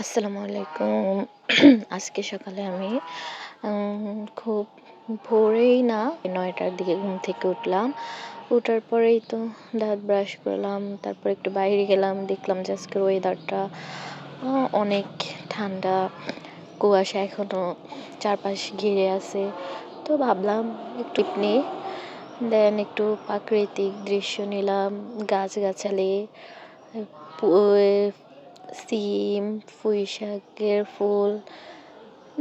আসসালামু আলাইকুম। আজকে সকালে আমি খুব ভোরেই না ৯টার দিকে ঘুম থেকে উঠলাম। উঠার পরেই তো দাঁত ব্রাশ করলাম। তারপর একটু বাইরে গেলাম। দেখলাম যে আজকের ওয়েদারটা আ অনেক ঠান্ডা। কুয়াশা এখনো চারপাশ ঘিরে আছে। তো ভাবলাম একটু নিই। দেন একটু প্রাকৃতিক দৃশ্য নিলাম। গাছগাছালি, পু সিম, পুঁইশাকের ফুল।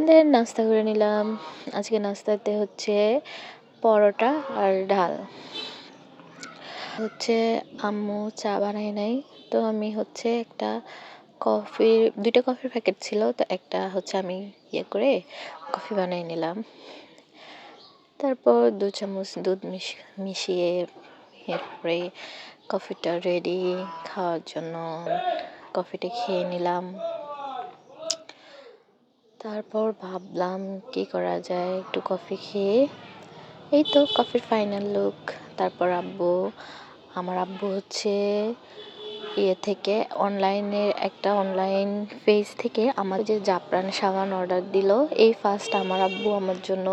দেন নাস্তা করে নিলাম। আজকে নাস্তাতে হচ্ছে পরোটা আর ডাল। হচ্ছে আম্মু চা বানায় নাই। তো আমি হচ্ছে একটা ২টা কফির প্যাকেট ছিল। তো একটা হচ্ছে আমি করে কফি বানায় নিলাম। তারপর ২ চামচ দুধ মিশিয়ে এরপরে কফিটা রেডি খাওয়ার জন্য। কফিটা খেয়ে নিলাম। তারপর ভাবলাম কি করা যায়, একটু কফি খেয়ে এই তো কফির ফাইনাল লুক। তারপর আমার আব্বু হচ্ছে থেকে একটা অনলাইন পেজ থেকে আমার যে জাফরান সাবান অর্ডার দিল। এই ফার্স্ট আমার আব্বু আমার জন্য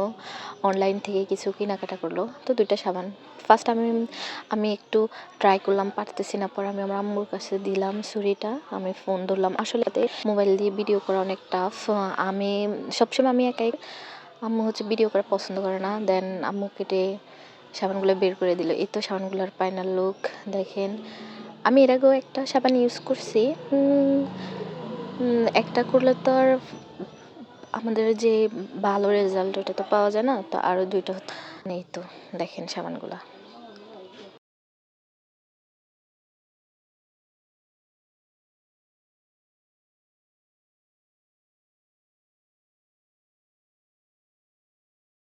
অনলাইন থেকে কিছু কেনাকাটা করলো। তো 2টা সাবান ফার্স্ট আমি একটু ট্রাই করলাম, পারতেছি না। পরে আমি আমার আম্মুর কাছে দিলাম ছুরিটা। আমি ফোন ধরলাম। আসলে মোবাইল দিয়ে ভিডিও করা অনেক টাফ। আমি সবসময় একাই, আম্মু হচ্ছে ভিডিও করা পছন্দ করে না। দেন আম্মু কেটে সাবানগুলো বের করে দিল। এই তো সাবানগুলোর ফাইনাল লুক দেখেন। আমি এর আগেও একটা সাবান ইউজ করছি। একটা করলে তো আর আমাদের যে ভালো রেজাল্ট ওটা তো পাওয়া যায় না। তো আরও 2টা এই তো দেখেন সাবানগুলা।